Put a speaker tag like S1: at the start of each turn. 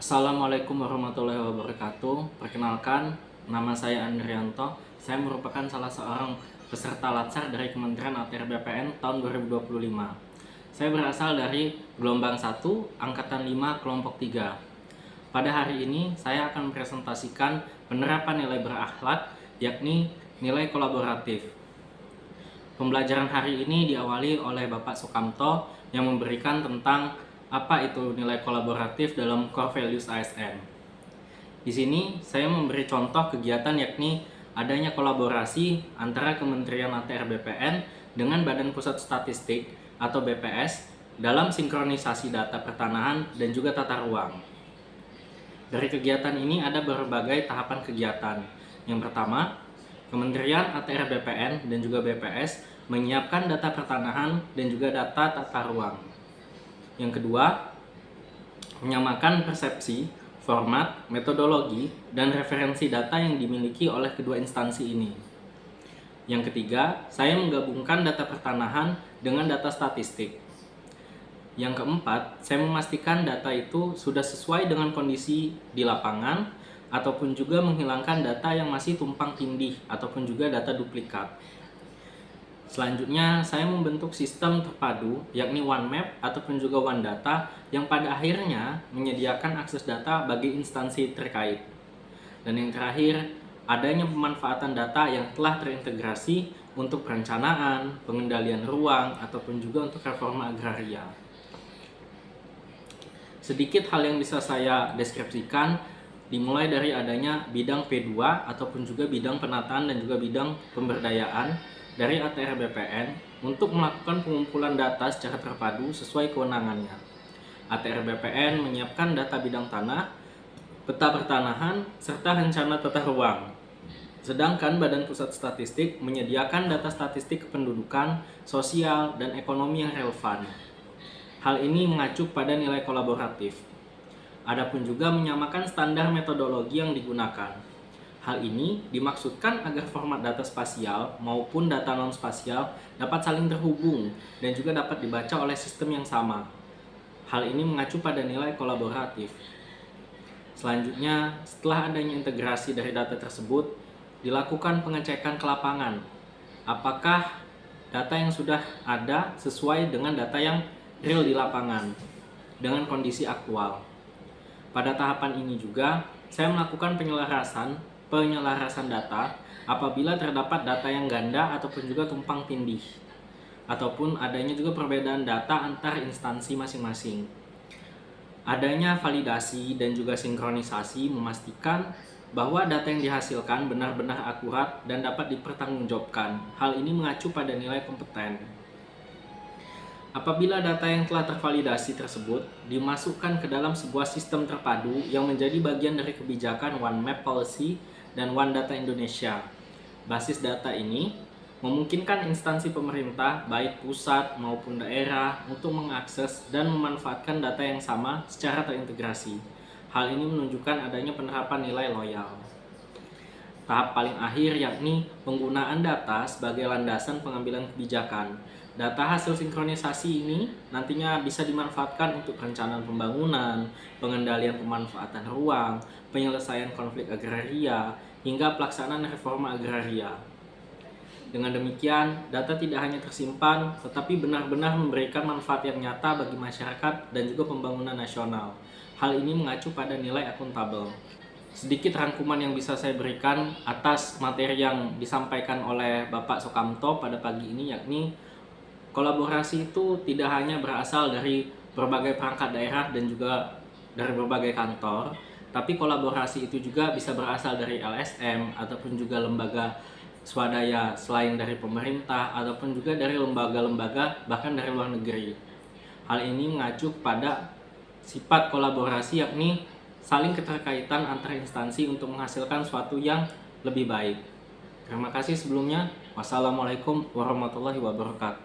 S1: Assalamualaikum warahmatullahi wabarakatuh. Perkenalkan, nama saya Andrianto. Saya merupakan salah seorang peserta Latsar dari Kementerian ATR BPN tahun 2025. Saya berasal dari gelombang 1, angkatan 5, kelompok 3. Pada hari ini, saya akan mempresentasikan penerapan nilai berakhlak, yakni nilai kolaboratif. Pembelajaran hari ini diawali oleh Bapak Sukamto yang memberikan tentang apa itu nilai kolaboratif dalam core values ASN. Di sini saya memberi contoh kegiatan yakni adanya kolaborasi antara Kementerian ATR BPN dengan Badan Pusat Statistik atau BPS dalam sinkronisasi data pertanahan dan juga tata ruang. Dari kegiatan ini ada berbagai tahapan kegiatan. Yang pertama, Kementerian ATR BPN dan juga BPS menyiapkan data pertanahan dan juga data tata ruang. Yang kedua, menyamakan persepsi, format, metodologi, dan referensi data yang dimiliki oleh kedua instansi ini. Yang ketiga, saya menggabungkan data pertanahan dengan data statistik. Yang keempat, saya memastikan data itu sudah sesuai dengan kondisi di lapangan, ataupun juga menghilangkan data yang masih tumpang tindih, ataupun juga data duplikat. Selanjutnya, saya membentuk sistem terpadu, yakni One Map ataupun juga One Data, yang pada akhirnya menyediakan akses data bagi instansi terkait. Dan yang terakhir, adanya pemanfaatan data yang telah terintegrasi untuk perencanaan, pengendalian ruang, ataupun juga untuk reforma agraria. Sedikit hal yang bisa saya deskripsikan, dimulai dari adanya bidang P2 ataupun juga bidang penataan dan juga bidang pemberdayaan dari ATR BPN untuk melakukan pengumpulan data secara terpadu sesuai kewenangannya. ATR BPN menyiapkan data bidang tanah, peta pertanahan, serta rencana tata ruang. Sedangkan Badan Pusat Statistik menyediakan data statistik kependudukan, sosial, dan ekonomi yang relevan. Hal ini mengacu pada nilai kolaboratif. Adapun juga menyamakan standar metodologi yang digunakan. Hal ini dimaksudkan agar format data spasial maupun data non-spasial dapat saling terhubung dan juga dapat dibaca oleh sistem yang sama. Hal ini mengacu pada nilai kolaboratif. Selanjutnya, setelah adanya integrasi dari data tersebut, dilakukan pengecekan ke lapangan. Apakah data yang sudah ada sesuai dengan data yang real di lapangan dengan kondisi aktual. Pada tahapan ini juga, saya melakukan penyelarasan data apabila terdapat data yang ganda ataupun juga tumpang tindih, ataupun adanya juga perbedaan data antar instansi masing-masing. Adanya validasi dan juga sinkronisasi memastikan bahwa data yang dihasilkan benar-benar akurat dan dapat dipertanggungjawabkan. Hal ini mengacu pada nilai kompeten. Apabila data yang telah tervalidasi tersebut dimasukkan ke dalam sebuah sistem terpadu yang menjadi bagian dari kebijakan One Map Policy dan One Data Indonesia. Basis data ini memungkinkan instansi pemerintah baik pusat maupun daerah untuk mengakses dan memanfaatkan data yang sama secara terintegrasi. Hal ini menunjukkan adanya penerapan nilai loyal. Tahap paling akhir yakni penggunaan data sebagai landasan pengambilan kebijakan. Data hasil sinkronisasi ini nantinya bisa dimanfaatkan untuk perencanaan pembangunan, pengendalian pemanfaatan ruang, penyelesaian konflik agraria, hingga pelaksanaan reforma agraria. Dengan demikian, data tidak hanya tersimpan, tetapi benar-benar memberikan manfaat yang nyata bagi masyarakat dan juga pembangunan nasional. Hal ini mengacu pada nilai akuntabel. Sedikit rangkuman yang bisa saya berikan atas materi yang disampaikan oleh Bapak Sukamto pada pagi ini, yakni kolaborasi itu tidak hanya berasal dari berbagai perangkat daerah dan juga dari berbagai kantor, tapi kolaborasi itu juga bisa berasal dari LSM ataupun juga lembaga swadaya selain dari pemerintah ataupun juga dari lembaga-lembaga bahkan dari luar negeri. Hal ini mengacu pada sifat kolaborasi yakni saling keterkaitan antar instansi untuk menghasilkan suatu yang lebih baik. Terima kasih sebelumnya. Wassalamualaikum warahmatullahi wabarakatuh.